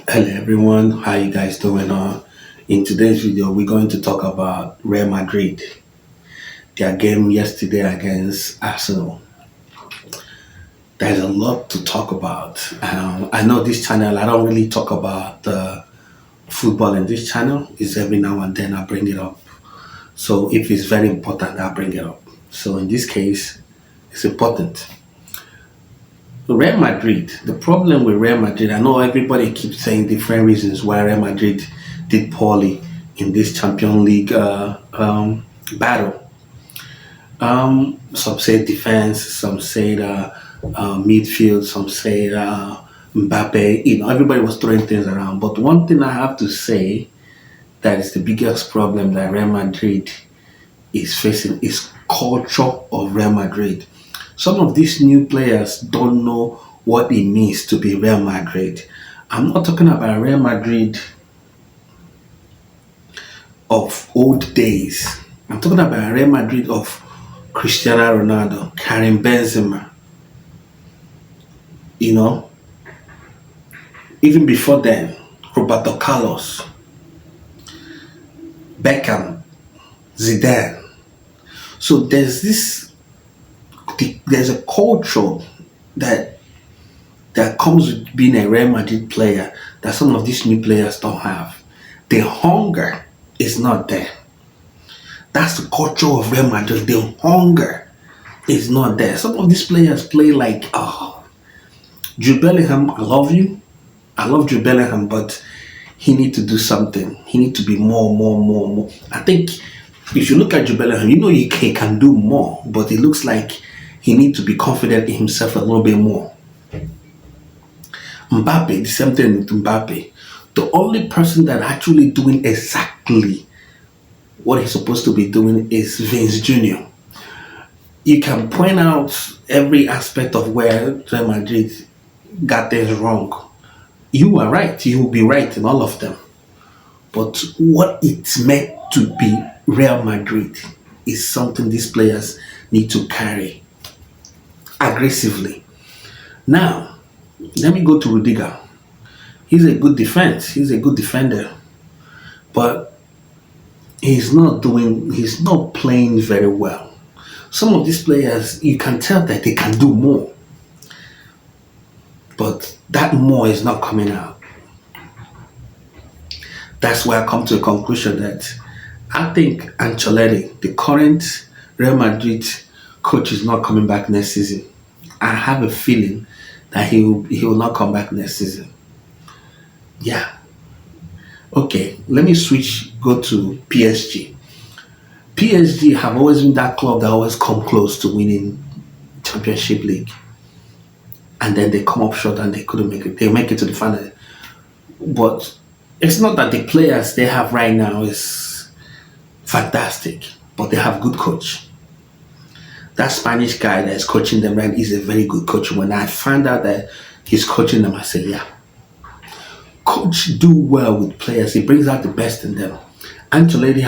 Hello everyone, how you guys doing? In today's video, we're going to talk about Real Madrid, their game yesterday against Arsenal. There's a lot to talk about. I know this channel, I don't really talk about football in this channel. It's every now and then I bring it up. So if it's very important, I'll bring it up. So in this case, it's important. Real Madrid, the problem with Real Madrid, I know everybody keeps saying different reasons why Real Madrid did poorly in this Champions League battle. Some say defense, some say midfield, some say Mbappe. Everybody was throwing things around. But one thing I have to say that is the biggest problem that Real Madrid is facing is culture of Real Madrid. Some of these new players don't know what it means to be Real Madrid. I'm not talking about Real Madrid of old days. I'm talking about Real Madrid of Cristiano Ronaldo, Karim Benzema. You know, even before then, Roberto Carlos, Beckham, Zidane. So there's a culture that comes with being a Real Madrid player that some of these new players don't have. The hunger is not there. That's the culture of Real Madrid. The hunger is not there. Some of these players play like, Jude Bellingham, I love you. I love Jude Bellingham, but he need to do something. He need to be more. I think if you look at Jude Bellingham, he can do more, but it looks like he needs to be confident in himself a little bit more. Mbappe, the same thing with Mbappe. The only person that actually doing exactly what he's supposed to be doing is Vince Jr. You can point out every aspect of where Real Madrid got things wrong. You are right. You will be right in all of them. But what it's meant to be Real Madrid is something these players need to carry aggressively. Now, let me go to Rudiger. He's a good defense. He's a good defender. But he's not playing very well. Some of these players, you can tell that they can do more. But that more is not coming out. That's why I come to a conclusion that I think Ancelotti, the current Real Madrid coach, is not coming back next season. I have a feeling that he will not come back next season. Yeah. Okay, let me go to PSG. PSG have always been that club that always come close to winning Championship League. And then they come up short and they couldn't make it. They make it to the final. But it's not that the players they have right now is fantastic, but they have good coach. That Spanish guy that is coaching them right is a very good coach. When I find out that he's coaching them, I say, yeah. Coach do well with players. He brings out the best in them. Ancelotti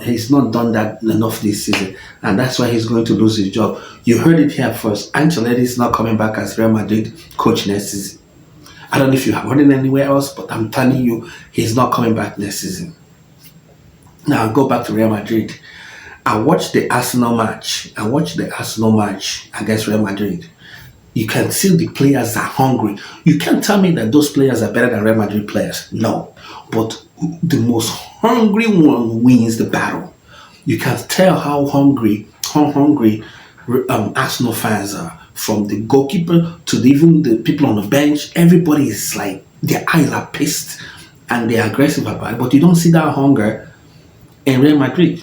he's not done that enough this season. And that's why he's going to lose his job. You heard it here first. Ancelotti is not coming back as Real Madrid coach next season. I don't know if you have heard it anywhere else, but I'm telling you, he's not coming back next season. Now, I'll go back to Real Madrid. I watched the Arsenal match against Real Madrid. You can see the players are hungry. You can't tell me that those players are better than Real Madrid players. No. But the most hungry one wins the battle. You can tell how hungry Arsenal fans are. From the goalkeeper to even the people on the bench, everybody is like, their eyes are pissed and they're aggressive about it. But you don't see that hunger in Real Madrid.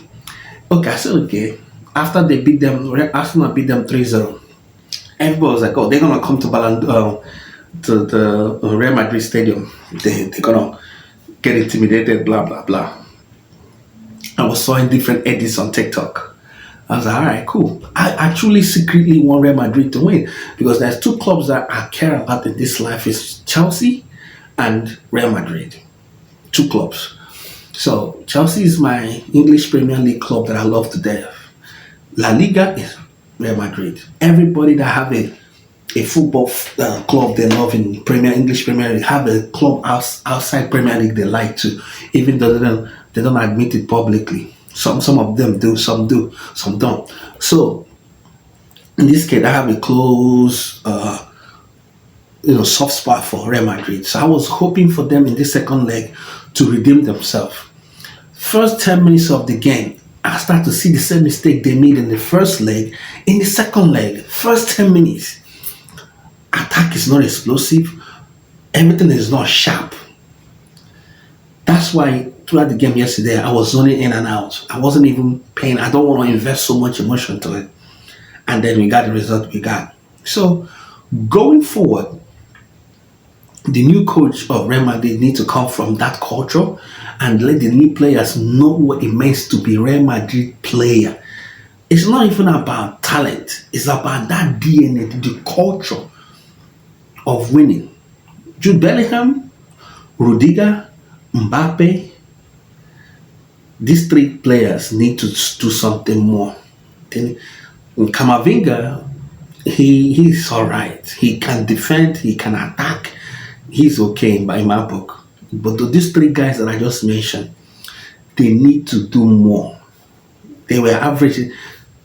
Okay, I said, okay. After Arsenal beat them 3-0. Everybody was like, oh, they're going to come to the Real Madrid stadium. They're going to get intimidated, blah, blah, blah. I was seeing different edits on TikTok. I was like, all right, cool. I actually secretly want Real Madrid to win because there's two clubs that I care about in this life is Chelsea and Real Madrid. Two clubs. So Chelsea is my English Premier League club that I love to death. La Liga is Real Madrid. Everybody that have a a football club they love in English Premier League, have a club outside Premier League they like to, even though they don't admit it publicly. Some of them do, some do, some don't. So in this case, I have a close, soft spot for Real Madrid. So I was hoping for them in this second leg to redeem themselves. First 10 minutes of the game, I start to see the same mistake they made in the first leg. In the second leg, first 10 minutes, attack is not explosive. Everything is not sharp. That's why throughout the game yesterday, I was zoning in and out. I wasn't even paying. I don't want to invest so much emotion to it. And then we got the result we got. So going forward, the new coach of Real Madrid need to come from that culture and let the new players know what it means to be Real Madrid player. It's not even about talent. It's about that DNA, the culture of winning. Jude Bellingham, Rudiger, Mbappe, these three players need to do something more. Then Kamavinga, he's all right. He can defend, he can attack. He's okay in my book. But these three guys that I just mentioned, they need to do more. They were average.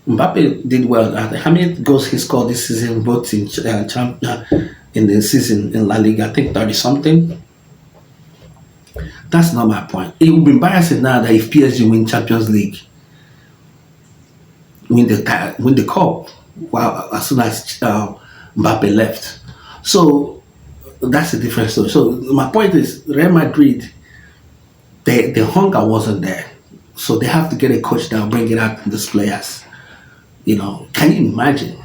Mbappe did well. How many goals he scored this season, both in the season in La Liga? I think 30 something. That's not my point. It would be embarrassing now that if PSG win Champions League, win the cup, well, as soon as Mbappe left. So that's a different story. So my point is, Real Madrid, the hunger wasn't there. So they have to get a coach that will bring it out in these players. Can you imagine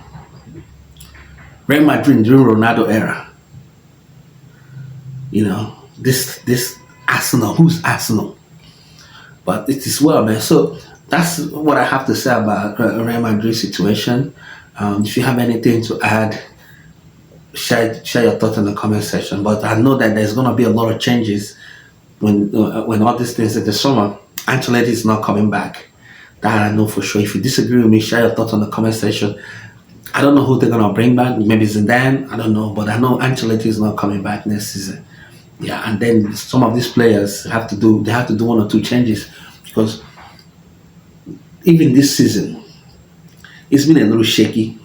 Real Madrid during Ronaldo era? This Arsenal, who's Arsenal? But it is well, man. So that's what I have to say about Real Madrid situation. If you have anything to add, share your thoughts in the comment section. But I know that there's going to be a lot of changes when all these things in the summer. Ancelotti is not coming back. That I know for sure. If you disagree with me, share your thoughts on the comment section. I don't know who they're going to bring back. Maybe Zidane. I don't know. But I know Ancelotti is not coming back next season. Yeah, and then some of these players have to do one or two changes, because even this season it's been a little shaky.